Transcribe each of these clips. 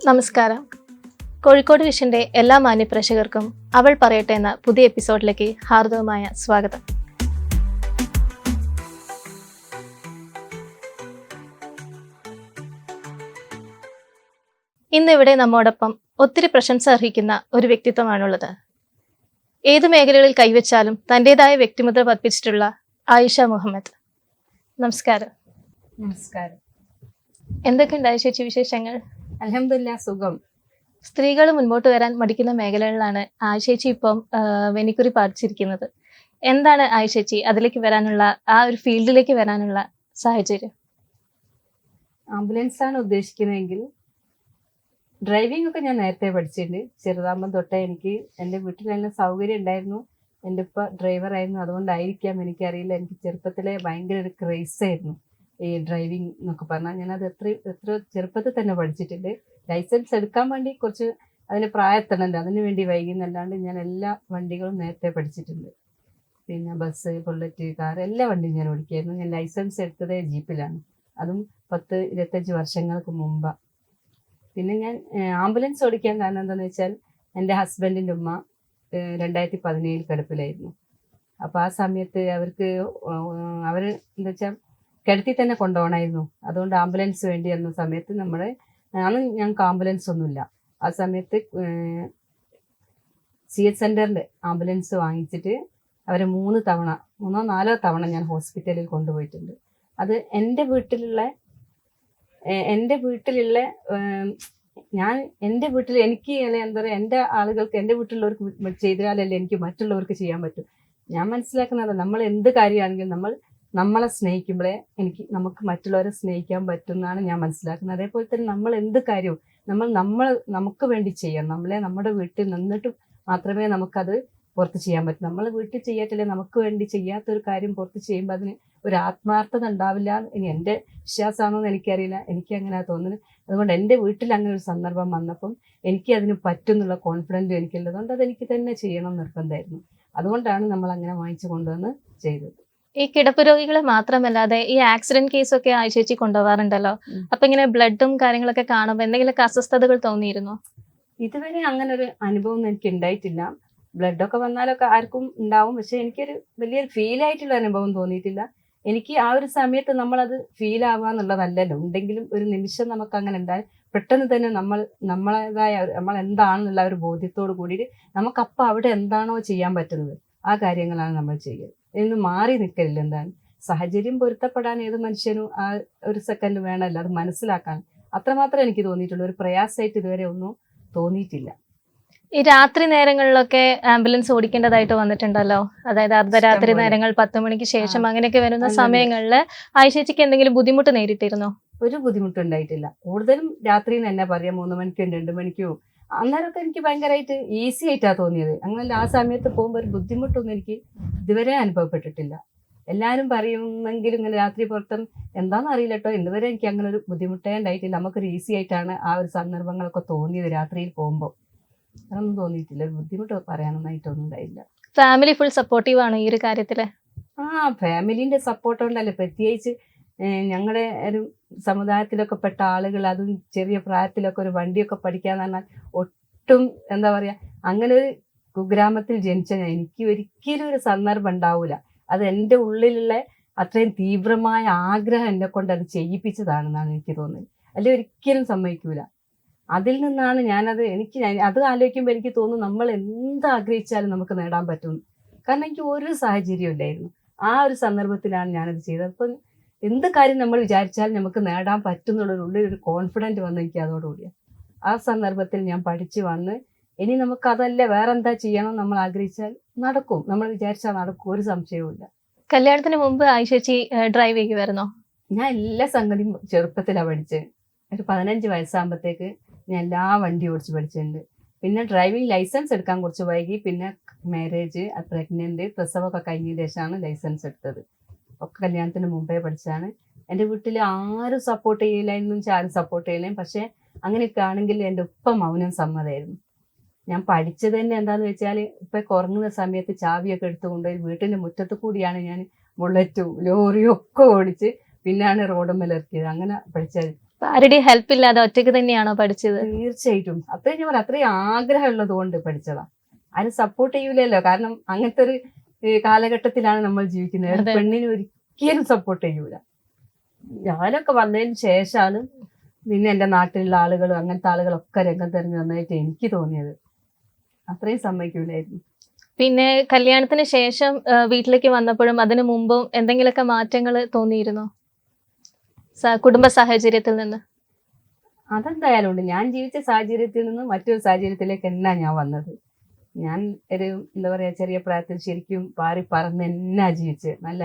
നമസ്കാരം. കോഴിക്കോട് വിഷന്റെ എല്ലാ മാന്യപ്രേക്ഷകർക്കും അവൾ പറയട്ടെ എന്ന പുതിയ എപ്പിസോഡിലേക്ക് ഹാർദവമായ സ്വാഗതം. ഇന്നിവിടെ നമ്മോടൊപ്പം ഒത്തിരി പ്രശംസ അർഹിക്കുന്ന ഒരു വ്യക്തിത്വമാണുള്ളത്. ഏതു മേഖലകളിൽ കൈവച്ചാലും തൻ്റെതായ വ്യക്തിമുദ്ര പതിപ്പിച്ചിട്ടുള്ള ആയിഷ മുഹമ്മദ്. നമസ്കാരം. നമസ്കാരം. എന്തൊക്കെയുണ്ട് ആയിഷ വിശേഷങ്ങൾ? അൽഹംദുലില്ലാ, സുഖം. സ്ത്രീകൾ മുൻപോട്ട് വരാൻ മടിക്കുന്ന മേഖലകളിലാണ് ആയിഷേച്ചി ഇപ്പം വെനിക്കുറി പാടിച്ചിരിക്കുന്നത്. എന്താണ് ആയിഷേച്ചി അതിലേക്ക് വരാനുള്ള, ആ ഒരു ഫീൽഡിലേക്ക് വരാനുള്ള സാഹചര്യം? ആംബുലൻസ് ആണ് ഉദ്ദേശിക്കുന്നതെങ്കിൽ ഡ്രൈവിംഗ് ഒക്കെ ഞാൻ നേരത്തെ പഠിച്ചിട്ടുണ്ട്. ചെറുതാകുമ്പം തൊട്ടേ എനിക്ക് എൻ്റെ വീട്ടിൽ നല്ല സൗകര്യം ഉണ്ടായിരുന്നു. എൻ്റെ ഉപ്പ ഡ്രൈവറായിരുന്നു. അതുകൊണ്ടായിരിക്കാം എനിക്കറിയില്ല, എനിക്ക് ചെറുപ്പത്തിലെ ഭയങ്കര ഒരു ക്രേസ് ആയിരുന്നു ഈ ഡ്രൈവിംഗ് എന്നൊക്കെ പറഞ്ഞാൽ. ഞാനത് എത്ര ചെറുപ്പത്തിൽ തന്നെ പഠിച്ചിട്ടുണ്ട്. ലൈസൻസ് എടുക്കാൻ വേണ്ടി കുറച്ച് അതിന് പ്രായത്തണല്ലോ, അതിന് വേണ്ടി വൈകുന്നല്ലാണ്ട് ഞാൻ എല്ലാ വണ്ടികളും നേരത്തെ പഠിച്ചിട്ടുണ്ട്. പിന്നെ ബസ്, ബുള്ളറ്റ്, കാർ എല്ലാ വണ്ടിയും ഞാൻ ഓടിക്കായിരുന്നു. ഞാൻ ലൈസൻസ് എടുത്തത് ജീപ്പിലാണ്, അതും 10-25 വർഷങ്ങൾക്ക് മുമ്പാണ്. പിന്നെ ഞാൻ ആംബുലൻസ് ഓടിക്കാൻ കാരണം എന്താണെന്ന് വെച്ചാൽ എൻ്റെ ഹസ്ബൻഡിൻ്റെ ഉമ്മ 2017 കിടപ്പിലായിരുന്നു. അപ്പോൾ ആ സമയത്ത് അവർക്ക് അവർ എന്താ വെച്ചാൽ കിടത്തി തന്നെ കൊണ്ടുപോകണമായിരുന്നു. അതുകൊണ്ട് ആംബുലൻസ് വേണ്ടി വന്ന സമയത്ത് അന്ന് ഞങ്ങൾക്ക് ആംബുലൻസ് ഒന്നുമില്ല. ആ സമയത്ത് CH സെൻറ്ററിൻ്റെ ആംബുലൻസ് വാങ്ങിച്ചിട്ട് അവരെ 3-4 തവണ ഞാൻ ഹോസ്പിറ്റലിൽ കൊണ്ടുപോയിട്ടുണ്ട്. അത് എൻ്റെ വീട്ടിലുള്ള എനിക്ക് എന്താ പറയുക, എൻ്റെ ആളുകൾക്ക്, എൻ്റെ വീട്ടിലുള്ളവർക്ക് ചെയ്താലല്ലേ എനിക്ക് മറ്റുള്ളവർക്ക് ചെയ്യാൻ പറ്റും. ഞാൻ മനസ്സിലാക്കുന്നത് നമ്മൾ എന്ത് കാര്യമാണെങ്കിലും നമ്മളെ സ്നേഹിക്കുമ്പോഴേ നമുക്ക് മറ്റുള്ളവരെ സ്നേഹിക്കാൻ പറ്റും എന്നാണ് ഞാൻ മനസ്സിലാക്കുന്നത്. അതേപോലെ തന്നെ നമ്മൾ എന്ത് കാര്യവും നമുക്ക് വേണ്ടി ചെയ്യാം. നമ്മുടെ വീട്ടിൽ നിന്നിട്ട് മാത്രമേ നമുക്കത് പുറത്ത് ചെയ്യാൻ പറ്റും. നമ്മൾ വീട്ടിൽ ചെയ്യാറ്റില്ലേ, നമുക്ക് വേണ്ടി ചെയ്യാത്തൊരു കാര്യം പുറത്ത് ചെയ്യുമ്പോൾ അതിന് ഒരു ആത്മാർത്ഥത ഉണ്ടാവില്ല. ഇനി എൻ്റെ വിശ്വാസമാണോന്ന് എനിക്കറിയില്ല, എനിക്ക് അങ്ങനെ തോന്നുന്നത്. അതുകൊണ്ട് എൻ്റെ വീട്ടിൽ അങ്ങനെ ഒരു സന്ദർഭം വന്നപ്പം എനിക്ക് അതിന് പറ്റുന്നുള്ള കോൺഫിഡൻറ്റും എനിക്കുള്ളതുകൊണ്ട് അതെനിക്ക് തന്നെ ചെയ്യണം നിർബന്ധമായിരുന്നു. അതുകൊണ്ടാണ് നമ്മൾ അങ്ങനെ വാങ്ങിച്ചു കൊണ്ടുവന്ന് ചെയ്തത്. ഈ കിടപ്പ് രോഗികളെ മാത്രമല്ലാതെ ഈ ആക്സിഡന്റ് കേസൊക്കെ ആയിഷേച്ചി കൊണ്ടുപോകാറുണ്ടല്ലോ. അപ്പൊ ഇങ്ങനെ ബ്ലഡും കാര്യങ്ങളൊക്കെ കാണുമ്പോൾ എന്തെങ്കിലുമൊക്കെ അസ്വസ്ഥതകൾ തോന്നിയിരുന്നോ? ഇതുവരെ അങ്ങനെ ഒരു അനുഭവം എനിക്ക് ഉണ്ടായിട്ടില്ല. ബ്ലഡൊക്കെ വന്നാലൊക്കെ ആർക്കും ഉണ്ടാവും, പക്ഷെ എനിക്കൊരു വലിയൊരു ഫീലായിട്ടുള്ള അനുഭവം തോന്നിയിട്ടില്ല. എനിക്ക് ആ ഒരു സമയത്ത് നമ്മളത് ഫീൽ ആവാന്നുള്ളതല്ലല്ലോ. ഉണ്ടെങ്കിലും ഒരു നിമിഷം നമുക്ക് അങ്ങനെ ഉണ്ടായി പെട്ടെന്ന് തന്നെ നമ്മൾ എന്താണെന്നുള്ള ഒരു ബോധ്യത്തോട് കൂടിയിട്ട് നമുക്കപ്പം അവിടെ എന്താണോ ചെയ്യാൻ പറ്റുന്നത് ആ കാര്യങ്ങളാണ് നമ്മൾ ചെയ്യുക. ഇന്ന് മാറി നിൽക്കലില്ല. എന്താണ് സാഹചര്യം പൊരുത്തപ്പെടാൻ ഏത് മനുഷ്യനും ആ ഒരു സെക്കൻഡ് വേണമല്ലോ, അത് മനസ്സിലാക്കാൻ. അത്രമാത്രം എനിക്ക് തോന്നിയിട്ടുള്ളൂ. ഒരു പ്രയാസമായിട്ട് ഇതുവരെ ഒന്നും തോന്നിയിട്ടില്ല. ഈ രാത്രി നേരങ്ങളിലൊക്കെ ആംബുലൻസ് ഓടിക്കേണ്ടതായിട്ട് വന്നിട്ടുണ്ടല്ലോ, അതായത് അർദ്ധരാത്രി നേരങ്ങൾ, 10 മണിക്ക് ശേഷം അങ്ങനെയൊക്കെ വരുന്ന സമയങ്ങളിൽ ആയിഷേച്ചിക്ക് എന്തെങ്കിലും ബുദ്ധിമുട്ട് നേരിട്ടിരുന്നോ? ഒരു ബുദ്ധിമുട്ടുണ്ടായിട്ടില്ല. കൂടുതലും രാത്രി തന്നെ പറയാം, 3 മണിക്കും 2 മണിക്കും. അന്നേരമൊക്കെ എനിക്ക് ഭയങ്കരമായിട്ട് ഈസി ആയിട്ടാണ് തോന്നിയത്. അങ്ങനെ ആ സമയത്ത് പോകുമ്പോൾ ഒരു ബുദ്ധിമുട്ടൊന്നും എനിക്ക് ഇതുവരെ അനുഭവപ്പെട്ടിട്ടില്ല. എല്ലാവരും പറയുമെങ്കിലും ഇങ്ങനെ രാത്രി പുറത്തും എന്താണെന്ന് അറിയില്ല കേട്ടോ, ഇതുവരെ എനിക്ക് അങ്ങനെ ഒരു ബുദ്ധിമുട്ടേ ഉണ്ടായിട്ടില്ല. നമുക്കൊരു ഈസി ആയിട്ടാണ് ആ ഒരു സന്ദർഭങ്ങളൊക്കെ തോന്നിയത്. രാത്രിയിൽ പോകുമ്പോൾ അതൊന്നും തോന്നിയിട്ടില്ല. ഒരു ബുദ്ധിമുട്ട് പറയാനൊന്നായിട്ടൊന്നും ഉണ്ടായില്ല. ഫാമിലി ഫുൾ സപ്പോർട്ടീവ് ആണ് ഈ ഒരു കാര്യത്തില്? ഫാമിലിന്റെ സപ്പോർട്ട് കൊണ്ടല്ലേ. പ്രത്യേകിച്ച് ഞങ്ങളുടെ ഒരു സമുദായത്തിലൊക്കെ പെട്ട ആളുകൾ, അതും ചെറിയ പ്രായത്തിലൊക്കെ ഒരു വണ്ടിയൊക്കെ പഠിക്കാന്ന് പറഞ്ഞാൽ ഒട്ടും എന്താ പറയാ, അങ്ങനെ ഒരു കുഗ്രാമത്തിൽ ജനിച്ച എനിക്ക് ഒരിക്കലും ഒരു സന്ദർഭം ഉണ്ടാവൂല. അത് എൻ്റെ ഉള്ളിലുള്ള അത്രയും തീവ്രമായ ആഗ്രഹം എന്നെ കൊണ്ട് അത് ചെയ്യിപ്പിച്ചതാണെന്നാണ് എനിക്ക് തോന്നുന്നത്. അല്ലെ ഒരിക്കലും സമ്മതിക്കൂല. അതിൽ നിന്നാണ് അത് ആലോചിക്കുമ്പോൾ എനിക്ക് തോന്നുന്നു നമ്മൾ എന്താഗ്രഹിച്ചാലും നമുക്ക് നേടാൻ പറ്റും. കാരണം എനിക്ക് ഒരു സാഹചര്യം ഇല്ലായിരുന്നു. ആ ഒരു സന്ദർഭത്തിലാണ് ഞാനത് ചെയ്തത്. അപ്പം എന്ത് കാര്യം നമ്മൾ വിചാരിച്ചാലും നമുക്ക് നേടാൻ പറ്റുന്നുള്ളൊരു ഉള്ളിലൊരു കോൺഫിഡൻറ്റ് വന്ന് എനിക്ക് അതോടുകൂടിയാണ്. ആ സന്ദർഭത്തിൽ ഞാൻ പഠിച്ചു വന്ന് ഇനി നമുക്കതല്ല വേറെ എന്താ ചെയ്യണം നമ്മൾ ആഗ്രഹിച്ചാൽ നടക്കും. നമ്മൾ വിചാരിച്ചാൽ നടക്കും, ഒരു സംശയവും ഇല്ല. കല്യാണത്തിന് മുമ്പ് ആയിഷേച്ചി ഡ്രൈവ് ചെയ്യുമായിരുന്നോ? ഞാൻ എല്ലാ സംഗതിയും ചെറുപ്പത്തിലാണ് പഠിച്ചത്. ഒരു 15 വയസ്സാകുമ്പോഴത്തേക്ക് ഞാൻ എല്ലാ വണ്ടി ഓടിച്ച് പഠിച്ചിട്ടുണ്ട്. പിന്നെ ഡ്രൈവിംഗ് ലൈസൻസ് എടുക്കാൻ കുറച്ച് വൈകി. പിന്നെ മാരേജ്, പ്രഗ്നന്റ്, പ്രസവമൊക്കെ കഴിഞ്ഞ ശേഷമാണ് ലൈസൻസ് എടുത്തത്. ഒക്കെ കല്യാണത്തിന് മുമ്പേ പഠിച്ചതാണ്. എൻ്റെ വീട്ടിൽ ആരും സപ്പോർട്ട് ചെയ്യില്ലായിരുന്നു, ആരും സപ്പോർട്ട് ചെയ്യില്ല. പക്ഷെ അങ്ങനെയൊക്കെ ആണെങ്കിൽ എൻ്റെ ഉപ്പ മൗനം സമ്മതമായിരുന്നു. ഞാൻ പഠിച്ചത് തന്നെ എന്താണെന്ന് വെച്ചാൽ, ഇപ്പം കുറഞ്ഞ സമയത്ത് ചാവിയൊക്കെ എടുത്തുകൊണ്ടുപോയി വീട്ടിൻ്റെ മുറ്റത്ത് കൂടിയാണ് ഞാൻ ബുള്ളറ്റും ലോറിയും ഒക്കെ ഓടിച്ച് പിന്നെയാണ് റോഡുമ്മേൽ ഇറക്കിയത്. അങ്ങനെ പഠിച്ചത്. ആരുടെയും ഹെൽപ്പ് ഇല്ലാതെ ഒറ്റയ്ക്ക് തന്നെയാണോ പഠിച്ചത്? തീർച്ചയായിട്ടും അത്രയും ഞാൻ പറയാം, അത്രയും ആഗ്രഹമുള്ളത് കൊണ്ട് പഠിച്ചതാ. ആരും സപ്പോർട്ട് ചെയ്യൂലല്ലോ, കാരണം അങ്ങനത്തെ ഒരു കാലഘട്ടത്തിലാണ് നമ്മൾ ജീവിക്കുന്നത്. ഒരു അതെ. പെണ്ണിന് ഒരിക്കലും സപ്പോർട്ട് ചെയ്യൂല. ഞാനൊക്കെ വന്നതിന് ശേഷമാണ് പിന്നെ എന്റെ നാട്ടിലുള്ള ആളുകളും അങ്ങനത്തെ ആളുകളൊക്കെ രംഗത്തിറങ്ങി വന്നതായിട്ട് എനിക്ക് തോന്നിയത്. അത്രയും സമ്മതിക്കൂലായിരുന്നു. പിന്നെ കല്യാണത്തിന് ശേഷം വീട്ടിലേക്ക് വന്നപ്പോഴും അതിനു മുമ്പും എന്തെങ്കിലുമൊക്കെ മാറ്റങ്ങൾ തോന്നിയിരുന്നോ കുടുംബ സാഹചര്യത്തിൽ നിന്ന്? അതെന്തായാലും ഉണ്ട്. ഞാൻ ജീവിച്ച സാഹചര്യത്തിൽ നിന്ന് മറ്റൊരു സാഹചര്യത്തിലേക്ക് എന്നാ ഞാൻ വന്നത്. ഞാൻ ഒരു എന്താ പറയാ, ചെറിയ പ്രായത്തിൽ ശരിക്കും പാറി പറന്ന് എന്നാ ജീവിച്ചത്. നല്ല,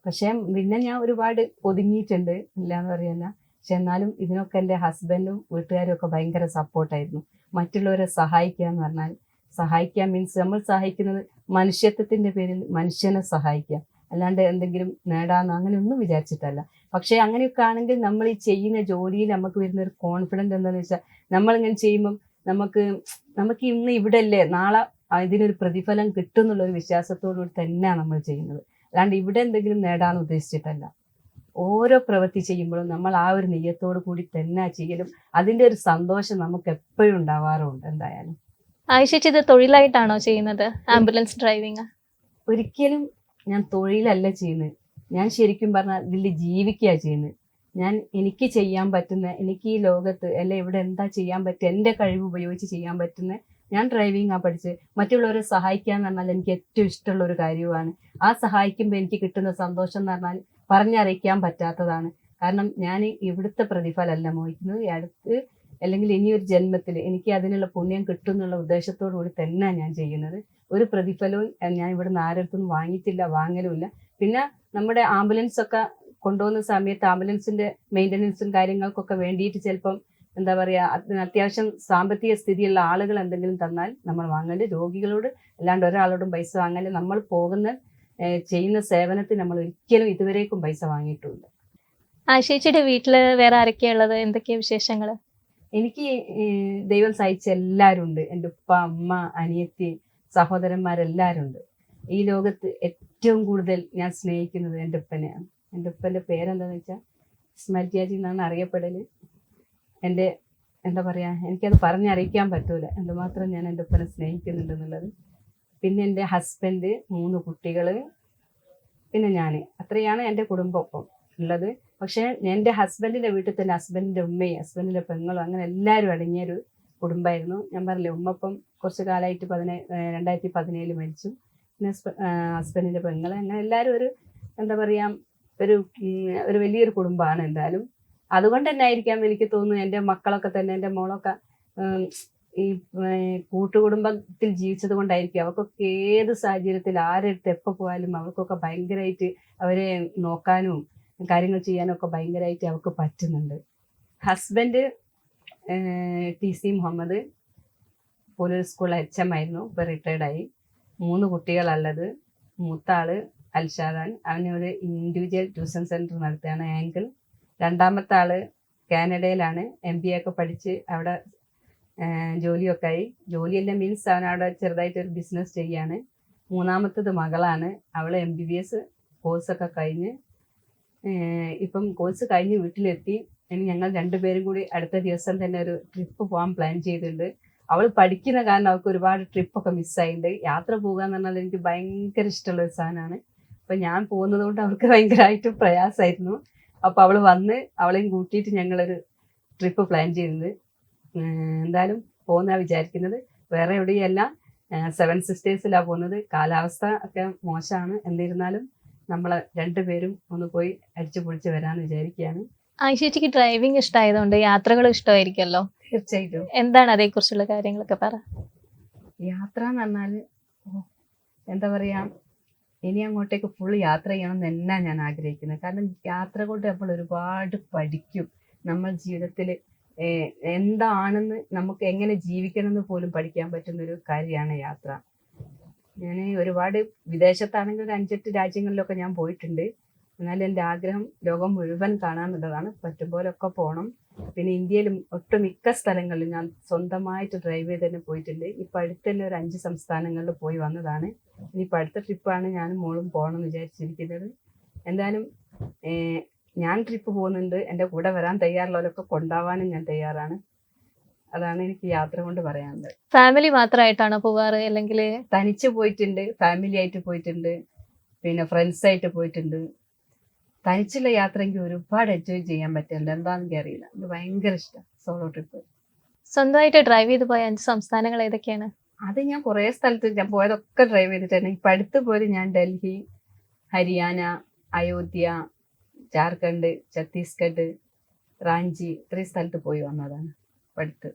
പക്ഷെ പിന്നെ ഞാൻ ഒരുപാട് ഒതുങ്ങിയിട്ടുണ്ട്, ഇല്ലാന്ന് പറയല്ല. പക്ഷെ എന്നാലും ഇതിനൊക്കെ എൻ്റെ ഹസ്ബൻഡും വീട്ടുകാരും ഒക്കെ ഭയങ്കര സപ്പോർട്ടായിരുന്നു. മറ്റുള്ളവരെ സഹായിക്കുക എന്ന് പറഞ്ഞാൽ, സഹായിക്കുക മീൻസ് നമ്മൾ സഹായിക്കുന്നത് മനുഷ്യത്വത്തിന്റെ പേരിൽ മനുഷ്യനെ സഹായിക്കുക, അല്ലാണ്ട് എന്തെങ്കിലും നേടാന്ന് അങ്ങനെയൊന്നും വിചാരിച്ചിട്ടല്ല. പക്ഷെ അങ്ങനെയൊക്കെ ആണെങ്കിൽ നമ്മൾ ഈ ചെയ്യുന്ന ജോലിയിൽ നമുക്ക് വരുന്ന ഒരു കോൺഫിഡൻസ് എന്താണെന്ന് വെച്ചാൽ, നമ്മളിങ്ങനെ ചെയ്യുമ്പം നമുക്ക് ഇന്ന് ഇവിടെ അല്ലേ, നാളെ ഇതിനൊരു പ്രതിഫലം കിട്ടും എന്നുള്ള ഒരു വിശ്വാസത്തോടുകൂടി തന്നെയാണ് നമ്മൾ ചെയ്യുന്നത്. അല്ലാണ്ട് ഇവിടെ എന്തെങ്കിലും നേടാന്ന് ഉദ്ദേശിച്ചിട്ടല്ല. ഓരോ പ്രവൃത്തി ചെയ്യുമ്പോഴും നമ്മൾ ആ ഒരു നെയ്യത്തോടു കൂടി തന്നെ ചെയ്യലും അതിന്റെ ഒരു സന്തോഷം നമുക്ക് എപ്പോഴും ഉണ്ടാവാറുണ്ട്. എന്തായാലും ആയിഷേച്ചി ഇത് തൊഴിലായിട്ടാണോ ചെയ്യുന്നത്, ആംബുലൻസ് ഡ്രൈവിംഗ്? ഒരിക്കലും ഞാൻ തൊഴിലല്ല ചെയ്യുന്നത്. ഞാൻ ശരിക്കും പറഞ്ഞാൽ ഇതിൽ ജീവിക്കുക ചെയ്യുന്നത്. എനിക്ക് ചെയ്യാൻ പറ്റുന്ന, എനിക്ക് ഈ ലോകത്ത് അല്ലെ ഇവിടെ എന്താ ചെയ്യാൻ പറ്റുക, എൻ്റെ കഴിവ് ഉപയോഗിച്ച് ചെയ്യാൻ പറ്റുന്ന, ഞാൻ ഡ്രൈവിംഗ് പഠിച്ച് മറ്റുള്ളവരെ സഹായിക്കുക എന്ന് പറഞ്ഞാൽ എനിക്ക് ഏറ്റവും ഇഷ്ടമുള്ള ഒരു കാര്യമാണ്. ആ സഹായിക്കുമ്പോൾ എനിക്ക് കിട്ടുന്ന സന്തോഷം എന്ന് പറഞ്ഞാൽ പറഞ്ഞറിയിക്കാൻ പറ്റാത്തതാണ്. കാരണം ഞാൻ ഇവിടുത്തെ പ്രതിഫലമല്ല മോഹിക്കുന്നത്, ഈ അടുത്ത് അല്ലെങ്കിൽ ഇനിയൊരു ജന്മത്തിൽ എനിക്ക് അതിനുള്ള പുണ്യം കിട്ടും എന്നുള്ള ഉദ്ദേശത്തോടു കൂടി തന്നെ ഞാൻ ചെയ്യുന്നത്. ഒരു പ്രതിഫലവും ഞാൻ ഇവിടുന്ന് ആരടുത്തൊന്നും വാങ്ങിയിട്ടില്ല, വാങ്ങലുമില്ല. പിന്നെ നമ്മുടെ ആംബുലൻസ് ഒക്കെ കൊണ്ടുപോകുന്ന സമയത്ത് ആംബുലൻസിന്റെ മെയിൻ്റനൻസും കാര്യങ്ങൾക്കൊക്കെ വേണ്ടിയിട്ട് ചിലപ്പം എന്താ പറയുക, അതിന് അത്യാവശ്യം സാമ്പത്തിക സ്ഥിതിയുള്ള ആളുകൾ എന്തെങ്കിലും തന്നാൽ നമ്മൾ വാങ്ങല്. രോഗികളോട് അല്ലാണ്ട് ഒരാളോടും പൈസ വാങ്ങല്. നമ്മൾ ചെയ്യുന്ന സേവനത്തിന് നമ്മൾ ഒരിക്കലും ഇതുവരേക്കും പൈസ വാങ്ങിയിട്ടുണ്ട്. ആയിഷേച്ചിയുടെ വീട്ടില് വേറെ ആരൊക്കെയാ ഉള്ളത്, എന്തൊക്കെയാ വിശേഷങ്ങൾ? എനിക്ക് ദൈവം സഹായിച്ച എല്ലാവരും ഉണ്ട്. എൻ്റെ ഉപ്പ, അമ്മ, അനിയത്തി, സഹോദരന്മാരെല്ലാവരും ഉണ്ട്. ഈ ലോകത്ത് ഏറ്റവും കൂടുതൽ ഞാൻ സ്നേഹിക്കുന്നത് എൻ്റെ ഉപ്പനെയാണ്. എൻ്റെ ഉപ്പൻ്റെ പേരെന്താണെന്ന് വെച്ചാൽ സ്മര്യാജി എന്നാണ് അറിയപ്പെടൽ. എൻ്റെ എന്താ പറയുക, എനിക്കത് പറഞ്ഞറിയിക്കാൻ പറ്റൂല എന്തുമാത്രം ഞാൻ എൻ്റെ ഉപ്പനെ സ്നേഹിക്കുന്നുണ്ടെന്നുള്ളത്. പിന്നെ എൻ്റെ ഹസ്ബൻഡ്, 3 കുട്ടികൾ, പിന്നെ ഞാൻ, അത്രയാണ് എൻ്റെ കുടുംബം ഒപ്പം ഉള്ളത്. പക്ഷേ എൻ്റെ ഹസ്ബൻഡിൻ്റെ വീട്ടിൽ തന്നെ ഹസ്ബൻഡിൻ്റെ ഉമ്മയും ഹസ്ബൻഡിൻ്റെ പെങ്ങളും അങ്ങനെ എല്ലാവരും അടങ്ങിയൊരു കുടുംബമായിരുന്നു. ഞാൻ പറഞ്ഞില്ലേ, ഉമ്മപ്പം കുറച്ച് കാലമായിട്ട് 2017 മരിച്ചു. പിന്നെ ഹസ്ബൻഡിൻ്റെ പെങ്ങൾ, അങ്ങനെ എല്ലാവരും ഒരു എന്താ പറയുക, ഒരു വലിയൊരു കുടുംബമാണ് എന്തായാലും. അതുകൊണ്ട് തന്നെ ആയിരിക്കാം എനിക്ക് തോന്നുന്നു എൻ്റെ മക്കളൊക്കെ തന്നെ, എൻ്റെ മോളൊക്കെ ഈ കൂട്ടുകുടുംബത്തിൽ ജീവിച്ചത് കൊണ്ടായിരിക്കും അവർക്കൊക്കെ ഏത് സാഹചര്യത്തിൽ ആരെടുത്ത് എപ്പോൾ പോയാലും അവർക്കൊക്കെ ഭയങ്കരമായിട്ട് അവരെ നോക്കാനും കാര്യങ്ങൾ ചെയ്യാനും ഒക്കെ ഭയങ്കരമായിട്ട് അവർക്ക് പറ്റുന്നുണ്ട്. Husband TC Muhammad, police school HM ആയിരുന്നു, ഇപ്പോൾ റിട്ടയർഡായി. 3 കുട്ടികളുള്ളത്. മൂത്ത ആള് അൽഷാദാൻ, അവനൊരു ഇൻഡിവിജ്വൽ ട്യൂഷൻ സെൻറ്റർ നടത്തുകയാണ്, ആംഗിൾ. രണ്ടാമത്തെ ആള് കാനഡയിലാണ്, MBA ഒക്കെ പഠിച്ച് അവിടെ ജോലിയൊക്കെ ആയി. ജോലിയെല്ലാം മീൻസ് അവൻ അവിടെ ചെറുതായിട്ടൊരു ബിസിനസ് ചെയ്യാണ്. മൂന്നാമത്തത് മകളാണ്, അവൾ MBBS കോഴ്സൊക്കെ കഴിഞ്ഞ് ഇപ്പം കോഴ്സ് കഴിഞ്ഞ് വീട്ടിലെത്തി. ഇനി ഞങ്ങൾ 2 പേരും കൂടി അടുത്ത ദിവസം തന്നെ ഒരു ട്രിപ്പ് പോകാൻ പ്ലാൻ ചെയ്തിട്ടുണ്ട്. അവൾ പഠിക്കുന്ന കാരണം അവൾക്ക് ഒരുപാട് ട്രിപ്പൊക്കെ മിസ്സായിട്ടുണ്ട്. യാത്ര പോകുക എന്ന് പറഞ്ഞാൽ എനിക്ക് ഭയങ്കര ഇഷ്ടമുള്ള ഒരു സാധനമാണ്. അപ്പം ഞാൻ പോകുന്നത് കൊണ്ട് അവൾക്ക് ഭയങ്കരമായിട്ട് പ്രയാസമായിരുന്നു. അപ്പോൾ അവൾ വന്ന് അവളെയും കൂട്ടിയിട്ട് ഞങ്ങളൊരു ട്രിപ്പ് പ്ലാൻ ചെയ്യുന്നത്. എന്തായാലും പോകുന്ന വിചാരിക്കുന്നത്. വേറെ എവിടെയല്ല, 7 സിസ്റ്റേഴ്സിലാണ് പോകുന്നത്. കാലാവസ്ഥ ഒക്കെ മോശമാണ്, എന്നിരുന്നാലും നമ്മൾ 2 പേരും ഒന്ന് പോയി അടിച്ചു പൊളിച്ച് വരാമെന്ന് വിചാരിക്കുകയാണ്. ആയിഷേച്ചിക്ക് ഡ്രൈവിംഗ് ഇഷ്ടമായതുകൊണ്ട് യാത്രകൾ ഇഷ്ടമായിരിക്കുമല്ലോ. തീർച്ചയായിട്ടും. എന്താണ് അതേക്കുറിച്ചുള്ള കാര്യങ്ങളൊക്കെ പറ. യാത്ര എന്ന് പറഞ്ഞാൽ എന്താ പറയുക, ഇനി അങ്ങോട്ടേക്ക് ഫുൾ യാത്ര ചെയ്യണം എന്ന് തന്നെ ഞാൻ ആഗ്രഹിക്കുന്നത്. കാരണം യാത്ര കൊണ്ട് നമ്മൾ ഒരുപാട് പഠിക്കും. നമ്മൾ ജീവിതത്തിൽ എന്താണെന്ന്, നമുക്ക് എങ്ങനെ ജീവിക്കണം എന്ന് പോലും പഠിക്കാൻ പറ്റുന്നൊരു കാര്യമാണ് യാത്ര. ഞാൻ ഒരുപാട് വിദേശത്താണെങ്കിൽ ഒരു 5-8 രാജ്യങ്ങളിലൊക്കെ ഞാൻ പോയിട്ടുണ്ട്. എന്നാലും എൻ്റെ ആഗ്രഹം ലോകം മുഴുവൻ കാണാമെന്നുള്ളതാണ്. പറ്റുമ്പോലൊക്കെ പോകണം. പിന്നെ ഇന്ത്യയിലും ഒട്ടുമിക്ക സ്ഥലങ്ങളിലും ഞാൻ സ്വന്തമായിട്ട് ഡ്രൈവ് ചെയ്ത് തന്നെ പോയിട്ടുണ്ട്. ഇപ്പം അടുത്ത് തന്നെ ഒരു 5 സംസ്ഥാനങ്ങളിൽ പോയി വന്നതാണ്. ഇനിയിപ്പോൾ അടുത്ത ട്രിപ്പാണ് ഞാനും മോളും പോകണം എന്ന് വിചാരിച്ചിരിക്കുന്നത്. എന്തായാലും ഞാൻ ട്രിപ്പ് പോകുന്നുണ്ട്, എൻ്റെ കൂടെ വരാൻ തയ്യാറുള്ളവരൊക്കെ കൊണ്ടുപോകാനും ഞാൻ തയ്യാറാണ്. അതാണ് എനിക്ക് യാത്ര കൊണ്ട് പറയാനുള്ളത്. ഫാമിലി മാത്രമായിട്ടാണോ പോവാറ്, അല്ലെങ്കിൽ തനിച്ച് പോയിട്ടുണ്ട്, ഫാമിലി ആയിട്ട് പോയിട്ടുണ്ട്, പിന്നെ ഫ്രണ്ട്സ് ആയിട്ട് പോയിട്ടുണ്ട്. തനിച്ചുള്ള യാത്ര എനിക്ക് ഒരുപാട് എൻജോയ് ചെയ്യാൻ പറ്റുന്നുണ്ട്. എന്താണെന്ന് എനിക്ക് അറിയില്ല, എനിക്ക് ഭയങ്കര ഇഷ്ടം സോളോ ട്രിപ്പ്. സ്വന്തമായിട്ട് ഡ്രൈവ് ചെയ്ത് പോയ 5 സംസ്ഥാനങ്ങൾ ഏതൊക്കെയാണ്? അത് ഞാൻ കുറേ സ്ഥലത്ത് ഞാൻ പോയതൊക്കെ ഡ്രൈവ് ചെയ്തിട്ടാണ്. ഇപ്പം അടുത്ത് പോയത് ഞാൻ ഡൽഹി, ഹരിയാന, അയോധ്യ, ജാർഖണ്ഡ്, ഛത്തീസ്ഗഡ്, റാഞ്ചി, ഇത്രയും സ്ഥലത്ത് പോയി വന്നതാണ്. അടുത്ത്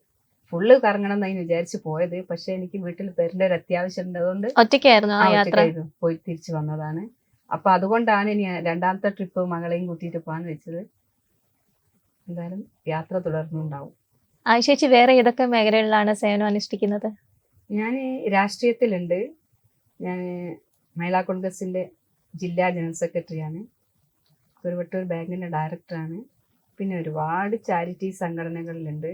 ഫുള്ള് കറങ്ങണം എന്നതിന് വിചാരിച്ച് പോയത്, പക്ഷെ എനിക്ക് വീട്ടിൽ പേരിൻ്റെ ഒരു അത്യാവശ്യം ഉണ്ടതുകൊണ്ട് ഒറ്റയ്ക്കായിരുന്നു ആ യാത്ര? പോയി തിരിച്ചു വന്നതാണ്. അപ്പൊ അതുകൊണ്ടാണ് ഇനി രണ്ടാമത്തെ ട്രിപ്പ് മകളെയും കൂട്ടിയിട്ട് പോകാന്ന് വെച്ചത്. എന്തായാലും യാത്ര തുടർന്നുണ്ടാവും. ആയിഷേച്ചി വേറെ ഏതൊക്കെ മേഖലകളിലാണ് സേവനം അനുഷ്ഠിക്കുന്നത്? ഞാൻ രാഷ്ട്രീയത്തിലുണ്ട്. ഞാൻ മഹിളാ കോൺഗ്രസിന്റെ ജില്ലാ ജനറൽ സെക്രട്ടറിയാണ്. കുരുവട്ടൂർ ബാങ്കിന്റെ ഡയറക്ടറാണ്. പിന്നെ ഒരുപാട് ചാരിറ്റി സംഘടനകളിലുണ്ട്.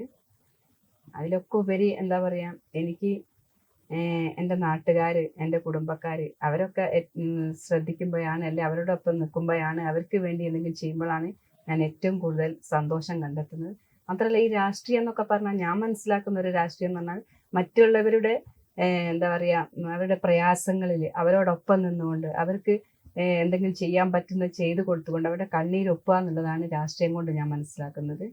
അതിലൊക്കെ ഉപരി എന്താ പറയാ, എനിക്ക് എൻ്റെ നാട്ടുകാർ, എൻ്റെ കുടുംബക്കാർ, അവരൊക്കെ ശ്രദ്ധിക്കുമ്പോഴാണ്, അല്ലെ അവരോടൊപ്പം നിൽക്കുമ്പോഴാണ്, അവർക്ക് വേണ്ടി എന്തെങ്കിലും ചെയ്യുമ്പോഴാണ് ഞാൻ ഏറ്റവും കൂടുതൽ സന്തോഷം കണ്ടെത്തുന്നത്. മാത്രമല്ല ഈ രാഷ്ട്രീയം എന്നൊക്കെ പറഞ്ഞാൽ, ഞാൻ മനസ്സിലാക്കുന്ന ഒരു രാഷ്ട്രീയം എന്ന് പറഞ്ഞാൽ മറ്റുള്ളവരുടെ എന്താ പറയുക, അവരുടെ പ്രയാസങ്ങളിൽ അവരോടൊപ്പം നിന്നുകൊണ്ട് അവർക്ക് എന്തെങ്കിലും ചെയ്യാൻ പറ്റുന്നത് ചെയ്തു കൊടുത്തുകൊണ്ട് അവരുടെ കണ്ണീരൊപ്പുക എന്നുള്ളതാണ് രാഷ്ട്രീയം കൊണ്ട് ഞാൻ മനസ്സിലാക്കുന്നത്.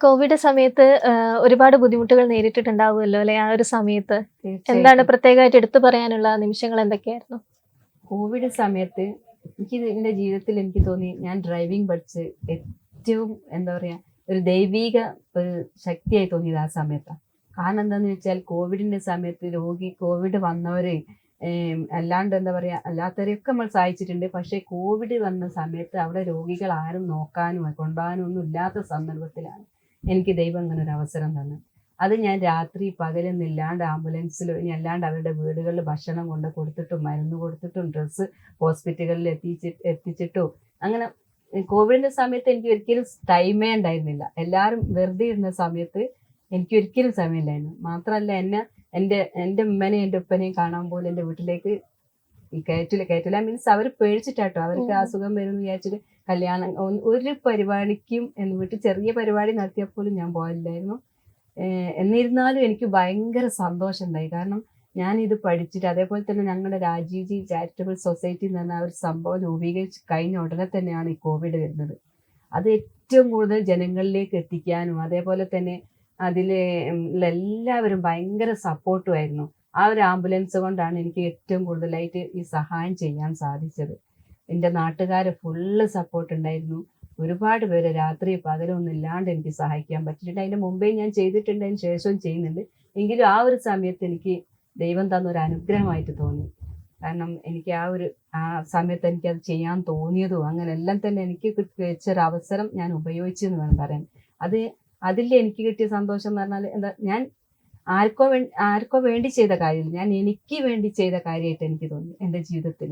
കോവിഡ് സമയത്ത് ഒരുപാട് ബുദ്ധിമുട്ടുകൾ നേരിട്ടിട്ടുണ്ടാവുമല്ലോ അല്ലെ? ആ ഒരു സമയത്ത് എന്താണ് പ്രത്യേകമായിട്ട് എടുത്തു പറയാനുള്ള നിമിഷങ്ങൾ എന്തൊക്കെയായിരുന്നു? കോവിഡ് സമയത്ത് എനിക്ക് എൻ്റെ ജീവിതത്തിൽ എനിക്ക് തോന്നി, ഞാൻ ഡ്രൈവിംഗ് പഠിച്ച് ഏറ്റവും എന്താ പറയാ ഒരു ദൈവിക ഒരു ശക്തിയായി തോന്നിയത് ആ സമയത്താണ്. കാരണം എന്താന്ന് വെച്ചാൽ, കോവിഡിന്റെ സമയത്ത് കോവിഡ് വന്നവരെ അല്ലാണ്ട് എന്താ പറയാ അല്ലാത്തവരെയൊക്കെ നമ്മൾ സഹായിച്ചിട്ടുണ്ട്. പക്ഷെ കോവിഡ് വന്ന സമയത്ത് അവിടെ രോഗികൾ ആരും നോക്കാനും കൊണ്ടുപോകാനും ഒന്നും ഇല്ലാത്ത സന്ദർഭത്തിലാണ് എനിക്ക് ദൈവം അങ്ങനെ ഒരു അവസരം തന്നു. അത് ഞാൻ രാത്രി പകലൊന്നില്ലാണ്ട് ആംബുലൻസിലോ ഇനി അല്ലാണ്ട് അവരുടെ വീടുകളിൽ ഭക്ഷണം കൊണ്ട് കൊടുത്തിട്ടും മരുന്ന് കൊടുത്തിട്ടും ഡ്രസ്സ് ഹോസ്പിറ്റലുകളിൽ എത്തിച്ചിട്ടും അങ്ങനെ കോവിഡിന്റെ സമയത്ത് എനിക്ക് ഒരിക്കലും ടൈമേ ഉണ്ടായിരുന്നില്ല. എല്ലാവരും വെറുതെ ഇരുന്ന സമയത്ത് എനിക്ക് ഒരിക്കലും സമയമില്ലായിരുന്നു. മാത്രമല്ല എൻ്റെ ഉമ്മനെയും എൻ്റെ ഉപ്പനെയും കാണാൻ പോലും എൻ്റെ വീട്ടിലേക്ക് കയറ്റില്ല മീൻസ് അവർ പേടിച്ചിട്ടാട്ടോ, അവർക്ക് അസുഖം വരും എന്ന് വിചാരിച്ചിട്ട് കല്യാണം ഒരു പരിപാടിക്കും വീട്ടിൽ ചെറിയ പരിപാടി നടത്തിയപ്പോലും ഞാൻ പോയില്ലായിരുന്നു. എന്നിരുന്നാലും എനിക്ക് ഭയങ്കര സന്തോഷം ഉണ്ടായി. കാരണം ഞാൻ ഇത് പഠിച്ചിട്ട്, അതേപോലെ തന്നെ ഞങ്ങളുടെ രാജീവ്ജി ചാരിറ്റബിൾ സൊസൈറ്റി എന്ന് പറഞ്ഞ ഒരു സംഭവം രൂപീകരിച്ച് കഴിഞ്ഞ ഉടനെ തന്നെയാണ് ഈ കോവിഡ് വരുന്നത്. അത് ഏറ്റവും കൂടുതൽ ജനങ്ങളിലേക്ക് എത്തിക്കാനും അതേപോലെ തന്നെ അതിൽ എല്ലാവരും ഭയങ്കര സപ്പോർട്ടും ആയിരുന്നു. ആ ഒരു ആംബുലൻസ് കൊണ്ടാണ് എനിക്ക് ഏറ്റവും കൂടുതലായിട്ട് ഈ സഹായം ചെയ്യാൻ സാധിച്ചത്. എൻ്റെ നാട്ടുകാർ ഫുള്ള് സപ്പോർട്ട് ഉണ്ടായിരുന്നു. ഒരുപാട് പേര് രാത്രി പകലൊന്നും ഇല്ലാണ്ട് എനിക്ക് സഹായിക്കാൻ പറ്റിയിട്ടുണ്ട്. അതിൻ്റെ മുമ്പേ ഞാൻ ചെയ്തിട്ടുണ്ട്, അതിന് ശേഷവും ചെയ്യുന്നുണ്ട്. എങ്കിലും ആ ഒരു സമയത്ത് എനിക്ക് ദൈവം തന്ന ഒരു അനുഗ്രഹമായിട്ട് തോന്നി. കാരണം എനിക്ക് ആ സമയത്ത് എനിക്കത് ചെയ്യാൻ തോന്നിയതും അങ്ങനെ എല്ലാം തന്നെ എനിക്ക് വെച്ചൊരു അവസരം ഞാൻ ഉപയോഗിച്ചു എന്ന് വേണം പറയാൻ. അതിൽ എനിക്ക് കിട്ടിയ സന്തോഷം എന്ന് പറഞ്ഞാൽ എന്താ, ഞാൻ ആർക്കോ വേണ്ടി ചെയ്ത കാര്യമില്ല, ഞാൻ എനിക്ക് വേണ്ടി ചെയ്ത കാര്യമായിട്ട് എനിക്ക് തോന്നി എൻ്റെ ജീവിതത്തിൽ.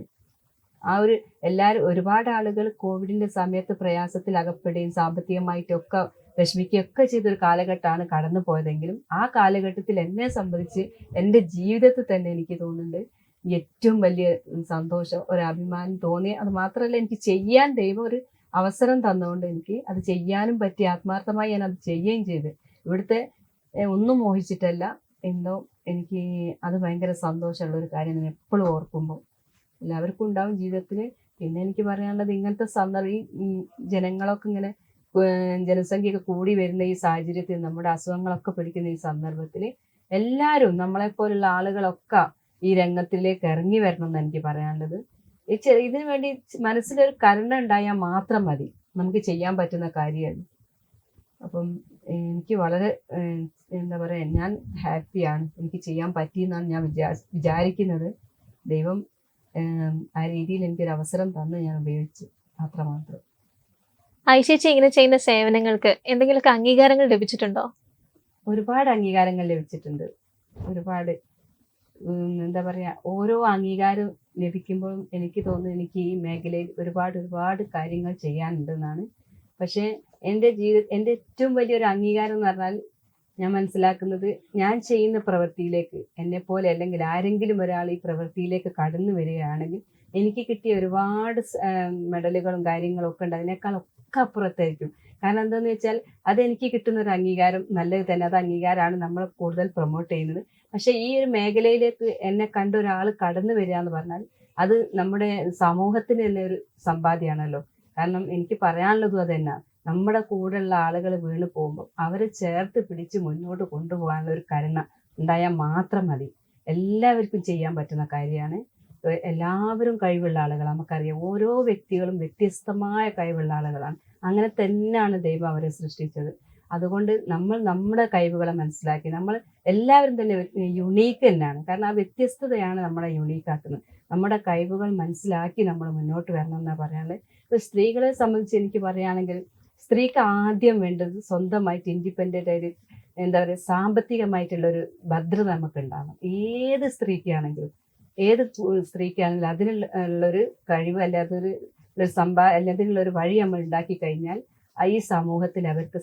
ഒരുപാട് ആളുകൾ കോവിഡിന്റെ സമയത്ത് പ്രയാസത്തിൽ അകപ്പെടുകയും സാമ്പത്തികമായിട്ടൊക്കെ വിഷമിക്കുകയൊക്കെ ചെയ്തൊരു കാലഘട്ടമാണ് കടന്നു പോയതെങ്കിലും ആ കാലഘട്ടത്തിൽ എന്നെ സംബന്ധിച്ച് എൻ്റെ ജീവിതത്തിൽ തന്നെ എനിക്ക് തോന്നുന്നുണ്ട് ഏറ്റവും വലിയ സന്തോഷം, ഒരു അഭിമാനം തോന്നി. അത് മാത്രമല്ല, എനിക്ക് ചെയ്യാൻ ദൈവം ഒരു അവസരം തന്നുകൊണ്ട് എനിക്ക് അത് ചെയ്യാനും പറ്റി. ആത്മാർത്ഥമായി ഞാൻ അത് ചെയ്യുകയും ചെയ്ത്, ഇവിടുത്തെ ഒന്നും മോഹിച്ചിട്ടല്ല. എന്തോ എനിക്ക് അത് ഭയങ്കര സന്തോഷമുള്ള ഒരു കാര്യം ഞാൻ എപ്പോഴും ഓർക്കുമ്പോൾ. എല്ലാവർക്കും ഉണ്ടാവും ജീവിതത്തിൽ. പിന്നെ എനിക്ക് പറയാനുള്ളത്, ഇങ്ങനത്തെ ഈ ജനങ്ങളൊക്കെ ഇങ്ങനെ ജനസംഖ്യയൊക്കെ കൂടി വരുന്ന ഈ സാഹചര്യത്തിൽ, നമ്മുടെ അസുഖങ്ങളൊക്കെ പിടിക്കുന്ന ഈ സന്ദർഭത്തിൽ എല്ലാവരും നമ്മളെപ്പോലുള്ള ആളുകളൊക്കെ ഈ രംഗത്തിലേക്ക് ഇറങ്ങി വരണം എന്ന് എനിക്ക് പറയാനുള്ളത്. ഇതിനു വേണ്ടി മനസ്സിലൊരു കരുണ ഉണ്ടായാൽ മാത്രം മതി, നമുക്ക് ചെയ്യാൻ പറ്റുന്ന കാര്യമാണ്. അപ്പം എനിക്ക് വളരെ എന്താ പറയുക, ഞാൻ ഹാപ്പിയാണ്, എനിക്ക് ചെയ്യാൻ പറ്റിയെന്നാണ് ഞാൻ വിചാരിക്കുന്നത്. ദൈവം ആ രീതിയിൽ എനിക്കൊരു അവസരം തന്ന് ഞാൻ ഉപയോഗിച്ചു, അത്രമാത്രം. ആയിഷേച്ചി ഇങ്ങനെ ചെയ്യുന്ന സേവനങ്ങൾക്ക് എന്തെങ്കിലുമൊക്കെ അംഗീകാരങ്ങൾ ലഭിച്ചിട്ടുണ്ടോ? ഒരുപാട് അംഗീകാരങ്ങൾ ലഭിച്ചിട്ടുണ്ട്. ഒരുപാട് എന്താ പറയാ, ഓരോ അംഗീകാരം ലഭിക്കുമ്പോഴും എനിക്ക് തോന്നുന്നു എനിക്ക് ഈ മേഖലയിൽ ഒരുപാട് ഒരുപാട് കാര്യങ്ങൾ ചെയ്യാനുണ്ടെന്നാണ്. പക്ഷേ എൻ്റെ ഏറ്റവും വലിയൊരു അംഗീകാരം എന്ന് പറഞ്ഞാൽ ഞാൻ മനസ്സിലാക്കുന്നത്, ഞാൻ ചെയ്യുന്ന പ്രവൃത്തിയിലേക്ക് എന്നെപ്പോലെ അല്ലെങ്കിൽ ആരെങ്കിലും ഒരാൾ ഈ പ്രവൃത്തിയിലേക്ക് കടന്നു വരികയാണെങ്കിൽ എനിക്ക് കിട്ടിയ ഒരുപാട് മെഡലുകളും കാര്യങ്ങളും ഒക്കെ ഉണ്ട്. അതിനേക്കാളൊക്കെ അപ്പുറത്തായിരിക്കും. കാരണം എന്താണെന്ന് വെച്ചാൽ അതെനിക്ക് കിട്ടുന്ന ഒരു അംഗീകാരം നല്ലത് തന്നെ. അത് അംഗീകാരമാണ് നമ്മൾ കൂടുതൽ പ്രൊമോട്ട് ചെയ്യുന്നത്. പക്ഷേ ഈ ഒരു മേഖലയിലേക്ക് എന്നെ കണ്ട ഒരാൾ കടന്നു വരിക എന്ന് പറഞ്ഞാൽ അത് നമ്മുടെ സമൂഹത്തിന് തന്നെ ഒരു സമ്പാദ്യമാണല്ലോ. കാരണം എനിക്ക് പറയാനുള്ളതും അത് തന്നെ. നമ്മുടെ കൂടെയുള്ള ആളുകൾ വീണ് പോകുമ്പോൾ അവരെ ചേർത്ത് പിടിച്ച് മുന്നോട്ട് കൊണ്ടുപോകാനുള്ള ഒരു കരുണ ഉണ്ടായാൽ മാത്രം മതി. എല്ലാവർക്കും ചെയ്യാൻ പറ്റുന്ന കാര്യമാണ്. എല്ലാവരും കഴിവുള്ള ആളുകളാണ്. നമുക്കറിയാം ഓരോ വ്യക്തികളും വ്യത്യസ്തമായ കഴിവുള്ള ആളുകളാണ്. അങ്ങനെ തന്നെയാണ് ദൈവം അവരെ സൃഷ്ടിച്ചത്. അതുകൊണ്ട് നമ്മൾ നമ്മുടെ കഴിവുകളെ മനസ്സിലാക്കി നമ്മൾ എല്ലാവരും തന്നെ യുണീക്ക് തന്നെയാണ്. കാരണം ആ വ്യത്യസ്തതയാണ് നമ്മളെ യുണീക്കാക്കുന്നത്. നമ്മുടെ കഴിവുകൾ മനസ്സിലാക്കി നമ്മൾ മുന്നോട്ട് വരണം എന്നാണ് പറയാനുള്ളത്. ഇപ്പോൾ സ്ത്രീകളെ സംബന്ധിച്ച് എനിക്ക് പറയുകയാണെങ്കിൽ സ്ത്രീക്ക് ആദ്യം വേണ്ടത് സ്വന്തമായിട്ട് ഇൻഡിപെൻഡൻ്റ് ആയിട്ട് എന്താ പറയുക, സാമ്പത്തികമായിട്ടുള്ളൊരു ഭദ്രത നമുക്ക് ഉണ്ടാകണം. ഏത് സ്ത്രീക്കാണെങ്കിലും അതിനുള്ളൊരു കഴിവ് അല്ലാതൊരു അല്ലെങ്കിൽ ഒരു വഴി നമ്മൾ ഉണ്ടാക്കി കഴിഞ്ഞാൽ ഈ സമൂഹത്തിൽ അവർക്ക്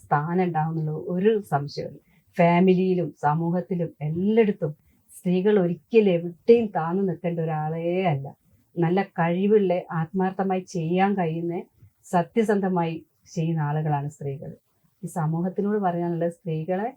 സ്ഥാനം ഉണ്ടാവുന്നുള്ള ഒരു സംശയമില്ല. ഫാമിലിയിലും സമൂഹത്തിലും എല്ലായിടത്തും സ്ത്രീകൾ ഒരിക്കലും എവിടെയും താന്നു നിൽക്കേണ്ട ഒരാളേ അല്ല. നല്ല കഴിവുള്ള, ആത്മാർത്ഥമായി ചെയ്യാൻ കഴിയുന്ന, സത്യസന്ധമായി ചെയ്യുന്ന ആളുകളാണ് സ്ത്രീകൾ. ഈ സമൂഹത്തിനോട് പറയാനുള്ള, സ്ത്രീകളെ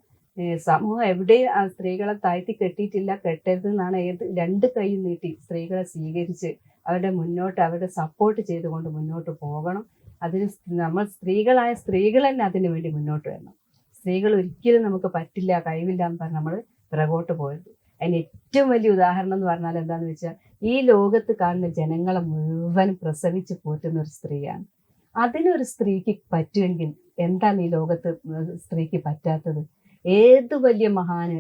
സമൂഹം എവിടെയും ആ സ്ത്രീകളെ താഴ്ത്തി കെട്ടിയിട്ടില്ല, കെട്ടരുത് എന്നാണ്. രണ്ട് കൈ നീട്ടി സ്ത്രീകളെ സ്വീകരിച്ച് അവരുടെ സപ്പോർട്ട് ചെയ്തുകൊണ്ട് മുന്നോട്ട് പോകണം. അതിന് നമ്മൾ സ്ത്രീകളായ സ്ത്രീകൾ തന്നെ അതിനു വേണ്ടി മുന്നോട്ട് വരണം. സ്ത്രീകൾ ഒരിക്കലും നമുക്ക് പറ്റില്ല, കഴിവില്ല എന്ന് പറഞ്ഞ് നമ്മൾ പിറകോട്ട് പോയത്. അതിന് ഏറ്റവും വലിയ ഉദാഹരണം എന്ന് പറഞ്ഞാൽ എന്താണെന്ന് വെച്ചാൽ, ഈ ലോകത്ത് കാണുന്ന ജനങ്ങളെ മുഴുവനും പ്രസവിച്ച് പോറ്റുന്ന ഒരു സ്ത്രീയാണ്. അതിനൊരു സ്ത്രീക്ക് പറ്റുമെങ്കിൽ എന്താണ് ഈ ലോകത്ത് സ്ത്രീക്ക് പറ്റാത്തത്? ഏത് വലിയ മഹാന്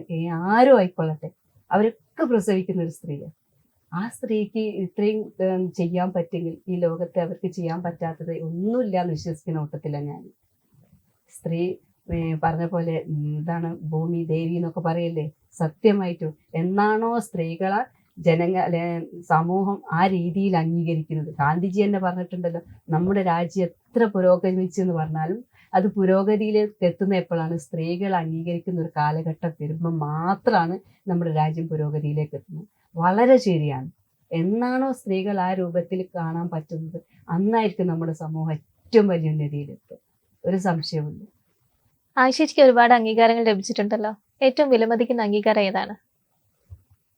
ആരും ആയിക്കൊള്ളട്ടെ, അവരൊക്കെ പ്രസവിക്കുന്ന ഒരു സ്ത്രീയാണ്. ആ സ്ത്രീക്ക് ഇത്രയും ചെയ്യാൻ പറ്റുമെങ്കിൽ ഈ ലോകത്തെ അവർക്ക് ചെയ്യാൻ പറ്റാത്തത് ഒന്നുമില്ല എന്ന് വിശ്വസിക്കുന്ന കൂട്ടത്തിലാണ് ഞാൻ. സ്ത്രീ പറഞ്ഞ പോലെ എന്താണ് ഭൂമി ദേവി എന്നൊക്കെ പറയല്ലേ, സത്യമായിട്ടും എന്നാണോ സ്ത്രീകളെ സമൂഹം ആ രീതിയിൽ അംഗീകരിക്കുന്നത്. ഗാന്ധിജി തന്നെ പറഞ്ഞിട്ടുണ്ടല്ലോ, നമ്മുടെ രാജ്യം എത്ര പുരോഗമിച്ചെന്ന് പറഞ്ഞാലും അത് പുരോഗതിയിലേക്ക് എത്തുന്ന എപ്പോഴാണ് സ്ത്രീകൾ അംഗീകരിക്കുന്ന ഒരു കാലഘട്ടം വരുമ്പോൾ മാത്രമാണ് നമ്മുടെ രാജ്യം പുരോഗതിയിലേക്ക് എത്തുന്നത്. വളരെ ശരിയാണ്. എന്നാണോ സ്ത്രീകൾ ആ രൂപത്തിൽ കാണാൻ പറ്റുന്നത് അന്നായിരിക്കും നമ്മുടെ സമൂഹം ഏറ്റവും വലിയ ഉന്നതിയിലെത്തുക. ഒരു സംശയവുമില്ല. ആയിഷയ്ക്ക് ഒരുപാട് അംഗീകാരങ്ങൾ ലഭിച്ചിട്ടുണ്ടല്ലോ. ഏറ്റവും വിലമതിക്കുന്ന അംഗീകാരം ഏതാണ്?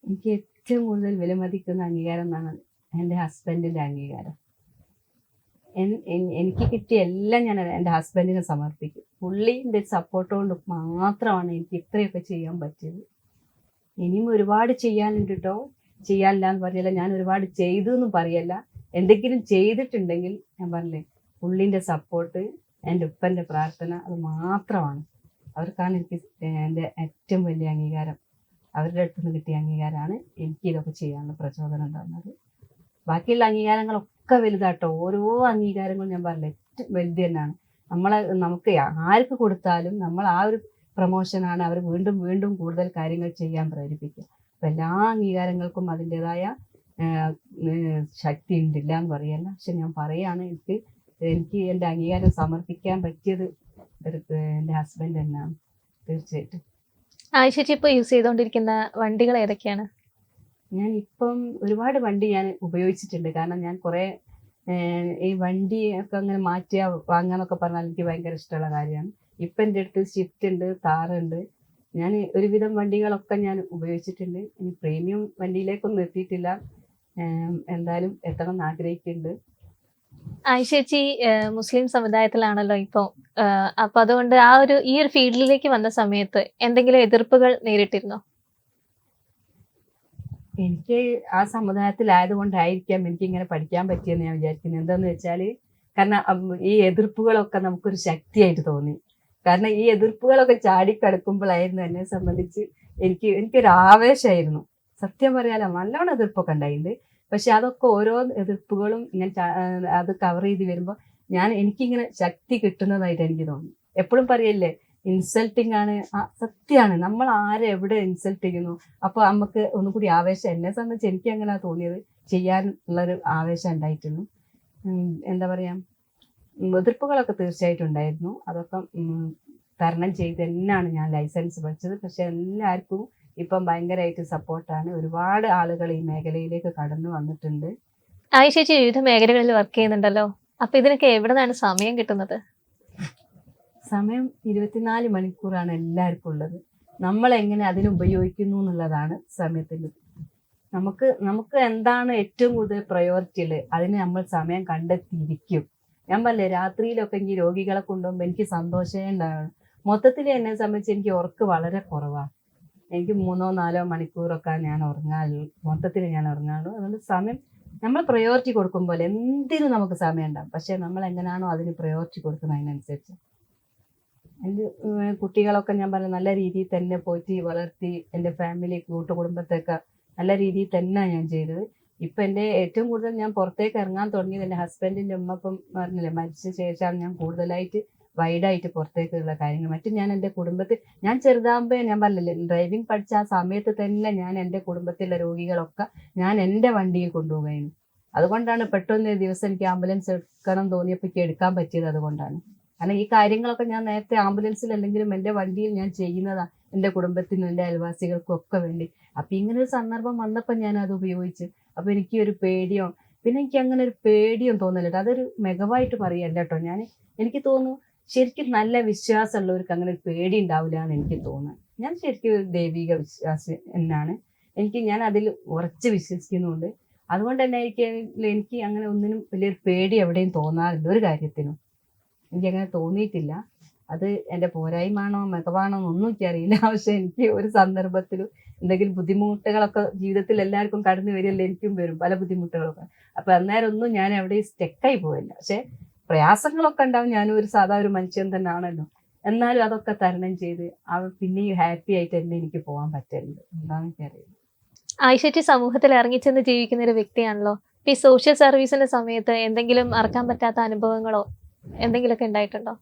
എനിക്ക് ഏറ്റവും കൂടുതൽ വിലമതിക്കുന്ന അംഗീകാരം എന്നാണ് എൻ്റെ ഹസ്ബൻഡിൻ്റെ അംഗീകാരം. എനിക്ക് കിട്ടിയ എല്ലാം ഞാൻ എൻ്റെ ഹസ്ബൻഡിനെ സമർപ്പിക്കും. പുള്ളിൻ്റെ സപ്പോർട്ട് കൊണ്ട് മാത്രമാണ് എനിക്ക് ഇത്രയൊക്കെ ചെയ്യാൻ പറ്റിയത്. ഇനിയും ഒരുപാട് ചെയ്യാനുണ്ട് കേട്ടോ. ചെയ്യാനില്ല എന്ന് പറയല്ല, ഞാൻ ഒരുപാട് ചെയ്തു എന്നും പറയല്ല. എന്തെങ്കിലും ചെയ്തിട്ടുണ്ടെങ്കിൽ ഞാൻ പറഞ്ഞില്ലേ, പുള്ളിൻ്റെ സപ്പോർട്ട്, എൻ്റെ ഉപ്പൻ്റെ പ്രാർത്ഥന, അത് മാത്രമാണ്. അവർക്കാണ് എനിക്ക് എൻ്റെ ഏറ്റവും വലിയ അംഗീകാരം. അവരുടെ അടുത്ത് നിന്ന് കിട്ടിയ അംഗീകാരമാണ് എനിക്ക് ഇതൊക്കെ ചെയ്യാനുള്ള പ്രചോദനം തന്നത്. ബാക്കിയുള്ള അംഗീകാരങ്ങളൊക്കെ വലുതാട്ടോ. ഓരോ അംഗീകാരങ്ങളും ഞാൻ പറഞ്ഞില്ല ഏറ്റവും വലുത് തന്നെയാണ്. നമുക്ക് ആർക്ക് കൊടുത്താലും നമ്മൾ ആ ഒരു പ്രമോഷനാണ് അവർ വീണ്ടും വീണ്ടും കൂടുതൽ കാര്യങ്ങൾ ചെയ്യാൻ പ്രേരിപ്പിക്കുക. അപ്പം എല്ലാ അംഗീകാരങ്ങൾക്കും അതിൻ്റെതായ ശക്തി ഉണ്ടില്ല എന്ന് പറയല്ല. പക്ഷെ ഞാൻ പറയുകയാണ്, എനിക്ക് എൻ്റെ അംഗീകാരം സമർപ്പിക്കാൻ പറ്റിയത് എൻ്റെ ഹസ്ബൻഡ് തന്നെയാണ്. തീർച്ചയായിട്ടും. ആയിഷ ഇപ്പോൾ യൂസ് ചെയ്തുകൊണ്ടിരിക്കുന്ന വണ്ടികൾ ഏതൊക്കെയാണ്? ഞാൻ ഇപ്പം ഒരുപാട് വണ്ടി ഞാൻ ഉപയോഗിച്ചിട്ടുണ്ട്. കാരണം ഞാൻ കുറേ ഈ വണ്ടി ഒക്കെ അങ്ങനെ മാറ്റുക വാങ്ങാന്നൊക്കെ പറഞ്ഞാൽ എനിക്ക് ഭയങ്കര ഇഷ്ടമുള്ള കാര്യമാണ്. ഇപ്പം എൻ്റെ അടുത്ത് സ്വിഫ്റ്റ് ഉണ്ട്, താറുണ്ട്. ഞാൻ ഒരുവിധം വണ്ടികളൊക്കെ ഞാൻ ഉപയോഗിച്ചിട്ടുണ്ട്. ഇനി പ്രീമിയം വണ്ടിയിലേക്കൊന്നും എത്തിയിട്ടില്ല. എന്തായാലും എത്തണം എന്ന് ആഗ്രഹിക്കുന്നുണ്ട്. ആയിഷേച്ചി മുസ്ലിം സമുദായത്തിലാണല്ലോ ഇപ്പോൾ. അപ്പൊ അതുകൊണ്ട് ഈ ഒരു ഫീൽഡിലേക്ക് വന്ന സമയത്ത് എന്തെങ്കിലും എതിർപ്പുകൾ നേരിട്ടിരുന്നോ? എനിക്ക് ആ സമുദായത്തിലായതുകൊണ്ടായിരിക്കാം എനിക്കിങ്ങനെ പഠിക്കാൻ പറ്റിയെന്ന് ഞാൻ വിചാരിക്കുന്നത്. എന്താന്ന് വെച്ചാൽ, കാരണം ഈ എതിർപ്പുകളൊക്കെ നമുക്കൊരു ശക്തിയായിട്ട് തോന്നി. കാരണം ഈ എതിർപ്പുകളൊക്കെ ചാടിക്കടക്കുമ്പോഴായിരുന്നു എന്നെ സംബന്ധിച്ച് എനിക്കൊരു ആവേശമായിരുന്നു. സത്യം പറയാലോ, നല്ലോണം എതിർപ്പൊക്കെ ഉണ്ടായിട്ടുണ്ട്. പക്ഷെ അതൊക്കെ ഓരോ എതിർപ്പുകളും ഇങ്ങനെ അത് കവർ ചെയ്ത് വരുമ്പോൾ എനിക്കിങ്ങനെ ശക്തി കിട്ടുന്നതായിട്ട് എനിക്ക് തോന്നുന്നു. എപ്പോഴും പറയല്ലേ ഇൻസൾട്ടിങ് ആണ്, സത്യമാണ്. നമ്മൾ ആരെ എവിടെ ഇൻസൾട്ട് ചെയ്യുന്നു അപ്പൊ നമുക്ക് ഒന്നുകൂടി ആവേശം, എന്നെ സംബന്ധിച്ച് എനിക്ക് അങ്ങനെ തോന്നിയത്, ചെയ്യാനുള്ളൊരു ആവേശം ഉണ്ടായിട്ടുണ്ട്. എന്താ പറയാ, എതിർപ്പുകളൊക്കെ തീർച്ചയായിട്ടും ഉണ്ടായിരുന്നു. അതൊക്കെ തരണം ചെയ്ത് തന്നെയാണ് ഞാൻ ലൈസൻസ് പഠിച്ചത്. പക്ഷെ എല്ലാവർക്കും ഇപ്പം ഭയങ്കരമായിട്ട് സപ്പോർട്ടാണ്. ഒരുപാട് ആളുകൾ ഈ മേഖലയിലേക്ക് കടന്നു വന്നിട്ടുണ്ട്. ആയിഷ ചേച്ചി വിവിധ മേഖലകളിൽ വർക്ക് ചെയ്യുന്നുണ്ടല്ലോ, അപ്പൊ ഇതിനൊക്കെ എവിടെ നിന്നാണ് സമയം കിട്ടുന്നത്? സമയം 24 മണിക്കൂറാണ് എല്ലാവർക്കും ഉള്ളത്. നമ്മൾ എങ്ങനെ അതിന് ഉപയോഗിക്കുന്നു എന്നുള്ളതാണ് സമയത്തിൻ്റെ. നമുക്ക് എന്താണ് ഏറ്റവും കൂടുതൽ പ്രയോറിറ്റി ഉള്ളത്, അതിന് നമ്മൾ സമയം കണ്ടെത്തിയിരിക്കും. ഞാൻ പറഞ്ഞില്ലേ, രാത്രിയിലൊക്കെ എനിക്ക് രോഗികളെ കൊണ്ടുപോകുമ്പോൾ എനിക്ക് സന്തോഷമേ ഉണ്ടാവുള്ളൂ. മൊത്തത്തിൽ എന്നെ സംബന്ധിച്ച് എനിക്ക് ഉറക്ക് വളരെ കുറവാണ്. എനിക്ക് 3-4 മണിക്കൂറൊക്കെ ഞാൻ ഉറങ്ങാറുള്ളൂ, മൊത്തത്തിൽ ഞാൻ ഉറങ്ങാറുള്ളൂ. അതുകൊണ്ട് സമയം നമ്മൾ പ്രയോറിറ്റി കൊടുക്കുമ്പോൾ എന്തിനും നമുക്ക് സമയം ഉണ്ടാവും. പക്ഷെ നമ്മൾ എങ്ങനെയാണോ അതിന് പ്രയോറിറ്റി കൊടുക്കുന്നത് അതിനനുസരിച്ച്. എൻ്റെ കുട്ടികളൊക്കെ ഞാൻ പറഞ്ഞ നല്ല രീതിയിൽ തന്നെ പോറ്റി വളർത്തി, എൻ്റെ ഫാമിലി കൂട്ടുകുടുംബത്തൊക്കെ നല്ല രീതിയിൽ തന്നെയാണ് ഞാൻ ചെയ്തത്. ഇപ്പം എൻ്റെ ഏറ്റവും കൂടുതൽ ഞാൻ പുറത്തേക്ക് ഇറങ്ങാൻ തുടങ്ങിയത് എൻ്റെ ഹസ്ബൻഡിൻ്റെ ഉമ്മ ഇപ്പം പറഞ്ഞില്ലേ മരിച്ച ശേഷമാണ് ഞാൻ കൂടുതലായിട്ട് വൈഡായിട്ട് പുറത്തേക്കുള്ള കാര്യങ്ങൾ. ഞാൻ എൻ്റെ കുടുംബത്തിൽ, ഞാൻ ചെറുതാകുമ്പോൾ ഞാൻ പറഞ്ഞില്ലേ ഡ്രൈവിംഗ് പഠിച്ച ആ സമയത്ത് തന്നെ ഞാൻ എൻ്റെ കുടുംബത്തിലെ രോഗികളൊക്കെ ഞാൻ എൻ്റെ വണ്ടിയിൽ കൊണ്ടുപോവുകയായിരുന്നു. അതുകൊണ്ടാണ് പെട്ടെന്ന് ഒരു ദിവസം എനിക്ക് ആംബുലൻസ് എടുക്കണം തോന്നിയപ്പോൾ എനിക്ക് എടുക്കാൻ പറ്റിയത്. അതുകൊണ്ടാണ്. കാരണം ഈ കാര്യങ്ങളൊക്കെ ഞാൻ നേരത്തെ ആംബുലൻസിൽ അല്ലെങ്കിലും എൻ്റെ വണ്ടിയിൽ ഞാൻ ചെയ്യുന്നതാണ് എൻ്റെ കുടുംബത്തിനും എൻ്റെ അയൽവാസികൾക്കും ഒക്കെ വേണ്ടി. അപ്പം ഇങ്ങനെ ഒരു സന്ദർഭം വന്നപ്പോൾ ഞാൻ അത് ഉപയോഗിച്ച്. അപ്പോൾ എനിക്ക് ഒരു പേടിയോ, പിന്നെ എനിക്ക് അങ്ങനെ ഒരു പേടിയും തോന്നലില്ല. അതൊരു മികവായിട്ട് പറയല്ല കേട്ടോ. എനിക്ക് തോന്നുന്നു ശരിക്കും നല്ല വിശ്വാസമുള്ളവർക്ക് അങ്ങനെ ഒരു പേടി ഉണ്ടാവില്ല എന്ന് എനിക്ക് തോന്നുന്നു. ഞാൻ ശരിക്കും ഒരു ദൈവിക വിശ്വാസി എന്നാണ്. ഞാൻ അതിൽ ഉറച്ച് വിശ്വസിക്കുന്നുണ്ട്. അതുകൊണ്ട് തന്നെ എനിക്ക് അങ്ങനെ ഒന്നിനും വലിയൊരു പേടി എവിടെയും തോന്നാറില്ല. ഒരു കാര്യത്തിനും എനിക്കങ്ങനെ തോന്നിയിട്ടില്ല. അത് എൻ്റെ പോരായ്മയാണോ മികവാണോ എന്നൊന്നും എനിക്കറിയില്ല. പക്ഷെ എനിക്ക് ഒരു സന്ദർഭത്തിലും എന്തെങ്കിലും ബുദ്ധിമുട്ടുകളൊക്കെ ജീവിതത്തിൽ എല്ലാവർക്കും കടന്നു വരികയല്ലേ, എനിക്കും വരും പല ബുദ്ധിമുട്ടുകളൊക്കെ. അപ്പം അന്നേരം ഒന്നും ഞാൻ എവിടെയും സ്റ്റെക്കായി പോയില്ല. പക്ഷെ പ്രയാസങ്ങളൊക്കെ ഉണ്ടാവും, ഞാനും ഒരു സാധാ ഒരു മനുഷ്യൻ തന്നെ ആണല്ലോ. എന്നാലും അതൊക്കെ തരണം ചെയ്ത് പിന്നെയും ഹാപ്പി ആയിട്ട് തന്നെ എനിക്ക് പോകാൻ പറ്റുന്നുണ്ട്. എന്താണെന്ന് എനിക്കറിയില്ല. ആയിഷ ചേച്ചി സമൂഹത്തിൽ ഇറങ്ങിച്ചെന്ന് ജീവിക്കുന്ന ഒരു വ്യക്തിയാണല്ലോ. ഈ സോഷ്യൽ സർവീസിന്റെ സമയത്ത് എന്തെങ്കിലും മറക്കാൻ പറ്റാത്ത അനുഭവങ്ങളോ എന്തെങ്കിലുമൊക്കെ ഉണ്ടായിട്ടുണ്ടോ?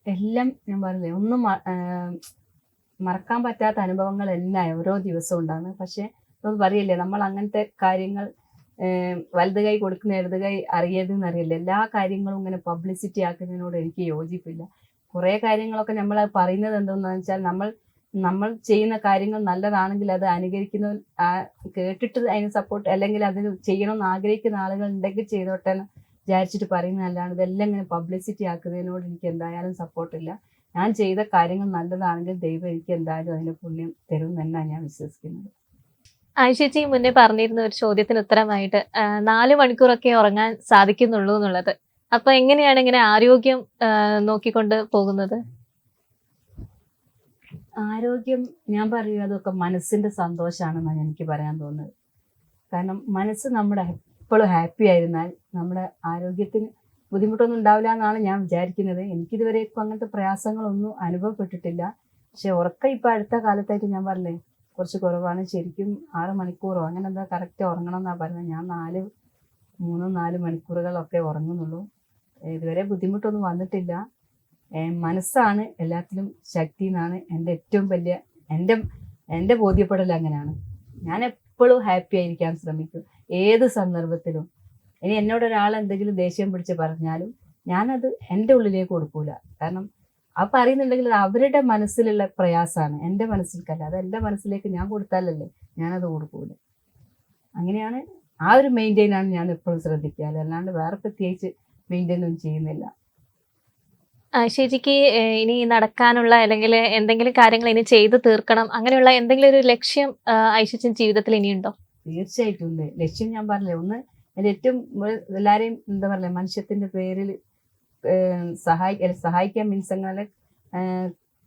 എല്ലാം ഞാൻ പറഞ്ഞില്ലേ, ഒന്നും മറക്കാൻ പറ്റാത്ത അനുഭവങ്ങളെല്ലാം ഓരോ ദിവസവും ഉണ്ടാണ്. പക്ഷെ നമ്മൾ പറയില്ലേ, നമ്മൾ അങ്ങനത്തെ കാര്യങ്ങൾ വലത് കൈ കൊടുക്കുന്ന ഇടത് കൈ അറിയരുതെന്ന് അറിയില്ല. എല്ലാ കാര്യങ്ങളും ഇങ്ങനെ പബ്ലിസിറ്റി ആക്കുന്നതിനോട് എനിക്ക് യോജിപ്പില്ല. കുറേ കാര്യങ്ങളൊക്കെ നമ്മൾ പറയുന്നത് എന്തെന്ന് വെച്ചാൽ, നമ്മൾ ചെയ്യുന്ന കാര്യങ്ങൾ നല്ലതാണെങ്കിൽ അത് അനുകരിക്കുന്ന, കേട്ടിട്ട് അതിന് സപ്പോർട്ട് അല്ലെങ്കിൽ അതിന് ചെയ്യണമെന്ന് ആഗ്രഹിക്കുന്ന ആളുകൾ ഉണ്ടെങ്കിൽ ചെയ്തോട്ടെ എന്ന് വിചാരിച്ചിട്ട് പറയുന്നതല്ലാണ്ട് ഇതെല്ലാം ഇങ്ങനെ പബ്ലിസിറ്റി ആക്കുന്നതിനോട് എനിക്ക് എന്തായാലും സപ്പോർട്ടില്ല. ഞാൻ ചെയ്ത കാര്യങ്ങൾ നല്ലതാണെങ്കിൽ ദൈവം എനിക്ക് എന്തായാലും അതിൻ്റെ പുണ്യം തരും എന്നാണ് ഞാൻ വിശ്വസിക്കുന്നത്. ആയിഷ ചേച്ചി മുന്നേ പറഞ്ഞിരുന്ന ഒരു ചോദ്യത്തിന് ഉത്തരമായിട്ട് 4 മണിക്കൂറൊക്കെ ഉറങ്ങാൻ സാധിക്കുന്നുള്ളൂ എന്നുള്ളത്. അപ്പൊ എങ്ങനെയാണ് ഇങ്ങനെ ആരോഗ്യം നോക്കിക്കൊണ്ട് പോകുന്നത്? ആരോഗ്യം ഞാൻ പറയും അതൊക്കെ മനസ്സിന്റെ സന്തോഷമാണെന്നാണ് എനിക്ക് പറയാൻ തോന്നുന്നത്. കാരണം മനസ്സ് നമ്മുടെ എപ്പോഴും ഹാപ്പി ആയിരുന്നാൽ നമ്മുടെ ആരോഗ്യത്തിന് ബുദ്ധിമുട്ടൊന്നും ഉണ്ടാവില്ല എന്നാണ് ഞാൻ വിചാരിക്കുന്നത്. എനിക്കിതുവരെ ഇപ്പം അങ്ങനത്തെ പ്രയാസങ്ങളൊന്നും അനുഭവപ്പെട്ടിട്ടില്ല. പക്ഷെ ഉറക്കം ഇപ്പം അടുത്ത കാലത്തായിട്ട് ഞാൻ പറഞ്ഞേ കുറച്ച് കുറവാണ്. ശരിക്കും 6 മണിക്കൂറോ അങ്ങനെ എന്താ കറക്റ്റ് ഉറങ്ങണം എന്നാണ് പറഞ്ഞത്. ഞാൻ 3-4 മണിക്കൂറുകളൊക്കെ ഉറങ്ങുന്നുള്ളൂ. ഇതുവരെ ബുദ്ധിമുട്ടൊന്നും വന്നിട്ടില്ല. മനസ്സാണ് എല്ലാത്തിലും ശക്തി എന്നാണ് എൻ്റെ ഏറ്റവും വലിയ എൻ്റെ ബോധ്യപ്പെടൽ. അങ്ങനെയാണ്. ഞാൻ എപ്പോഴും ഹാപ്പി ആയിരിക്കാൻ ശ്രമിക്കും ഏത് സന്ദർഭത്തിലും. ഇനി എന്നോട് ഒരാൾ എന്തെങ്കിലും ദേഷ്യം പിടിച്ച് പറഞ്ഞാലും ഞാനത് എൻ്റെ ഉള്ളിലേക്ക് കൊടുക്കൂല. കാരണം അത് പറയുന്നുണ്ടെങ്കിൽ അത് അവരുടെ മനസ്സിലുള്ള പ്രയാസമാണ്, എൻ്റെ മനസ്സിലേക്കല്ല. അത് എൻ്റെ മനസ്സിലേക്ക് ഞാൻ കൊടുത്താലല്ലേ ഞാനത് കൊടുക്കൂല. അങ്ങനെയാണ്. ആ ഒരു മെയിൻറ്റെയിനാണ് ഞാൻ എപ്പോഴും ശ്രദ്ധിക്കുക. അല്ലാണ്ട് വേറെ പ്രത്യേകിച്ച് മെയിൻറ്റെയിൻ ഒന്നും ചെയ്യുന്നില്ല. ആയിഷ ചേച്ചിക്ക് ഇനി നടക്കാനുള്ള അല്ലെങ്കിൽ എന്തെങ്കിലും കാര്യങ്ങൾ ഇനി ചെയ്തു തീർക്കണം അങ്ങനെയുള്ള എന്തെങ്കിലും ഒരു ലക്ഷ്യം ആയിഷ ചേച്ചി ജീവിതത്തിൽ ഇനിയുണ്ടോ? തീർച്ചയായിട്ടും ഉണ്ട് ലക്ഷ്യം. ഞാൻ പറഞ്ഞില്ലേ, ഒന്ന് എൻ്റെ ഏറ്റവും എല്ലാവരെയും എന്താ പറയുക മനുഷ്യത്തിന്റെ പേരിൽ സഹായിക്കാൻ മീൻസ് അങ്ങനെ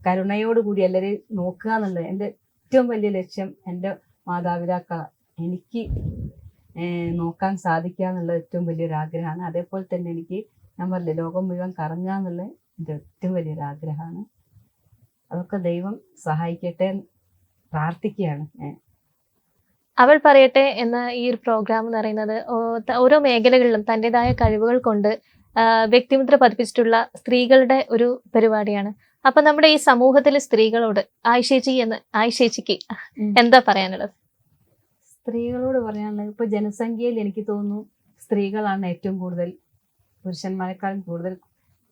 കരുണയോടുകൂടി എല്ലാവരെയും നോക്കുക എന്നുള്ളത് എൻ്റെ ഏറ്റവും വലിയ ലക്ഷ്യം. എൻ്റെ മാതാപിതാക്കളെ എനിക്ക് നോക്കാൻ സാധിക്കുക എന്നുള്ളത് ഏറ്റവും വലിയൊരു ആഗ്രഹമാണ്. അതേപോലെ തന്നെ എനിക്ക് ഞാൻ പറഞ്ഞില്ലേ ലോകം മുഴുവൻ കറങ്ങുക എന്നുള്ളത് എൻ്റെ ഏറ്റവും വലിയൊരു ആഗ്രഹമാണ്. അതൊക്കെ ദൈവം സഹായിക്കട്ടെ എന്ന് പ്രാർത്ഥിക്കുകയാണ് ഞാൻ. അവൾ പറയട്ടെ എന്ന ഈ ഒരു പ്രോഗ്രാം എന്ന് പറയുന്നത് ഓരോ മേഖലകളിലും തൻ്റെതായ കഴിവുകൾ കൊണ്ട് വ്യക്തിമുദ്ര പതിപ്പിച്ചിട്ടുള്ള സ്ത്രീകളുടെ ഒരു പരിപാടിയാണ്. അപ്പൊ നമ്മുടെ ഈ സമൂഹത്തിലെ സ്ത്രീകളോട് ആയിഷേച്ചിക്ക് എന്താ പറയാനുള്ളത്? സ്ത്രീകളോട് പറയാനുള്ളത്, ഇപ്പൊ ജനസംഖ്യയിൽ എനിക്ക് തോന്നുന്നു സ്ത്രീകളാണ് ഏറ്റവും കൂടുതൽ, പുരുഷന്മാരെക്കാളും കൂടുതൽ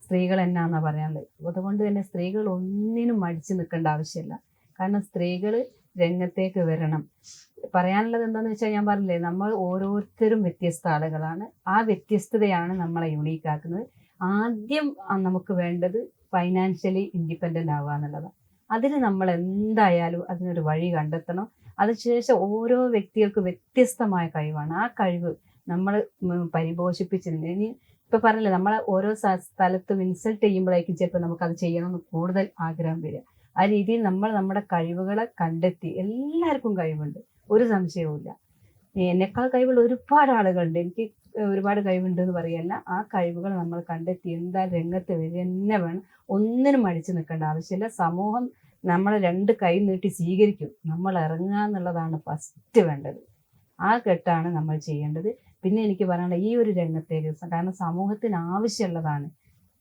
സ്ത്രീകൾ എന്നാന്നാ പറയാനുള്ളത്. അതുകൊണ്ട് തന്നെ സ്ത്രീകൾ ഒന്നിനും മടിച്ചു നിൽക്കേണ്ട ആവശ്യമില്ല. കാരണം സ്ത്രീകൾ രംഗത്തേക്ക് വരണം. പറയാനുള്ളത് എന്താന്ന് വെച്ചാൽ, ഞാൻ പറഞ്ഞില്ലേ, നമ്മൾ ഓരോരുത്തരും വ്യത്യസ്ത ആളുകളാണ്. ആ വ്യത്യസ്തതയാണ് നമ്മളെ യുണീക്ക് ആക്കുന്നത്. ആദ്യം നമുക്ക് വേണ്ടത് ഫൈനാൻഷ്യലി ഇൻഡിപെൻഡൻ്റ് ആവുക എന്നുള്ളതാണ്. അതിന് നമ്മൾ എന്തായാലും അതിനൊരു വഴി കണ്ടെത്തണം. അതിനുശേഷം ഓരോ വ്യക്തികൾക്ക് വ്യത്യസ്തമായ കഴിവാണ്. ആ കഴിവ് നമ്മൾ പരിപോഷിപ്പിച്ചിട്ടുണ്ട്. ഇനി ഇപ്പൊ പറഞ്ഞില്ലേ, നമ്മളെ ഓരോ സ്ഥലത്തും ഇൻസൾട്ട് ചെയ്യുമ്പോഴേക്കും ചിലപ്പോൾ നമുക്കത് ചെയ്യണമെന്ന് കൂടുതൽ ആഗ്രഹം വരിക. ആ രീതിയിൽ നമ്മൾ നമ്മുടെ കഴിവുകളെ കണ്ടെത്തി, എല്ലാവർക്കും കഴിവുണ്ട്, ഒരു സംശയവുമില്ല. എന്നെക്കാൾ കഴിവുള്ള ഒരുപാട് ആളുകളുണ്ട്. എനിക്ക് ഒരുപാട് കഴിവുണ്ട് എന്ന് പറയല്ല. ആ കഴിവുകൾ നമ്മൾ കണ്ടെത്തി എന്തായാലും രംഗത്ത് വരിക തന്നെ വേണം. ഒന്നിനും മടിച്ചു നിൽക്കേണ്ട ആവശ്യമില്ല. സമൂഹം നമ്മളെ 2 കൈ നീട്ടി സ്വീകരിക്കും. നമ്മൾ ഇറങ്ങുക എന്നുള്ളതാണ് ഫസ്റ്റ് വേണ്ടത്. ആ ഘട്ടമാണ് നമ്മൾ ചെയ്യേണ്ടത്. പിന്നെ എനിക്ക് പറയാനുള്ള ഈ ഒരു രംഗത്തേക്ക്, കാരണം സമൂഹത്തിന് ആവശ്യമുള്ളതാണ്.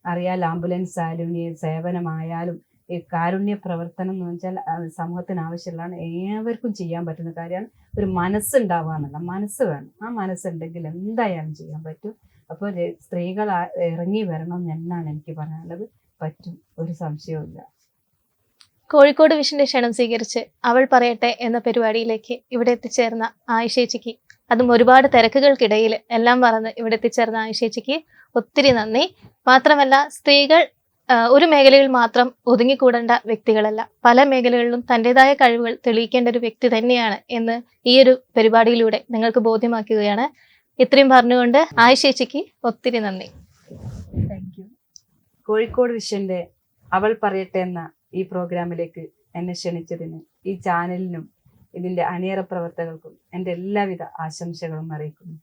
അറിയാൽ, ആംബുലൻസ് ആയാലും ഈ സേവനമായാലും ഈ കാരുണ്യ പ്രവർത്തനം എന്ന് വെച്ചാൽ സമൂഹത്തിന് ആവശ്യമുള്ളതാണ്. ഏവർക്കും ചെയ്യാൻ പറ്റുന്ന കാര്യമാണ്. ഒരു മനസ്സുണ്ടാവുക എന്നുള്ള, മനസ്സ് വേണം. ആ മനസ്സുണ്ടെങ്കിൽ എന്തായാലും ചെയ്യാൻ പറ്റും. അപ്പോൾ സ്ത്രീകൾ ഇറങ്ങി വരണം എന്നാണ് എനിക്ക് പറയാനുള്ളത്. പറ്റും, ഒരു സംശയവുമില്ല. കോഴിക്കോട് വിഷന്റെ ക്ഷണം സ്വീകരിച്ച് അവൾ പറയട്ടെ എന്ന പരിപാടിയിലേക്ക് ഇവിടെ എത്തിച്ചേർന്ന ആയിഷേച്ചിക്ക്, അതും ഒരുപാട് തിരക്കുകൾക്കിടയിൽ എല്ലാം മറന്ന് ഇവിടെ എത്തിച്ചേർന്ന ആയിഷേച്ചിക്ക് ഒത്തിരി നന്ദി. മാത്രമല്ല, സ്ത്രീകൾ ഒരു മേഖലയിൽ മാത്രം ഒതുങ്ങിക്കൂടേണ്ട വ്യക്തികളല്ല, പല മേഖലകളിലും തൻ്റെതായ കഴിവുകൾ തെളിയിക്കേണ്ട ഒരു വ്യക്തി തന്നെയാണ് എന്ന് ഈ ഒരു പരിപാടിയിലൂടെ നിങ്ങൾക്ക് ബോധ്യമാക്കുകയാണ്. ഇത്രയും പറഞ്ഞുകൊണ്ട് ആയിഷേച്ചിക്ക് ഒത്തിരി നന്ദി. Thank you. കോഴിക്കോട് വിഷന്റെ അവൾ പറയട്ടെ എന്ന ഈ പ്രോഗ്രാമിലേക്ക് എന്നെ ക്ഷണിച്ചതിന് ഈ ചാനലിനും ഇതിന്റെ അണിയറ പ്രവർത്തകർക്കും എൻ്റെ എല്ലാവിധ ആശംസകളും അറിയിക്കുന്നു.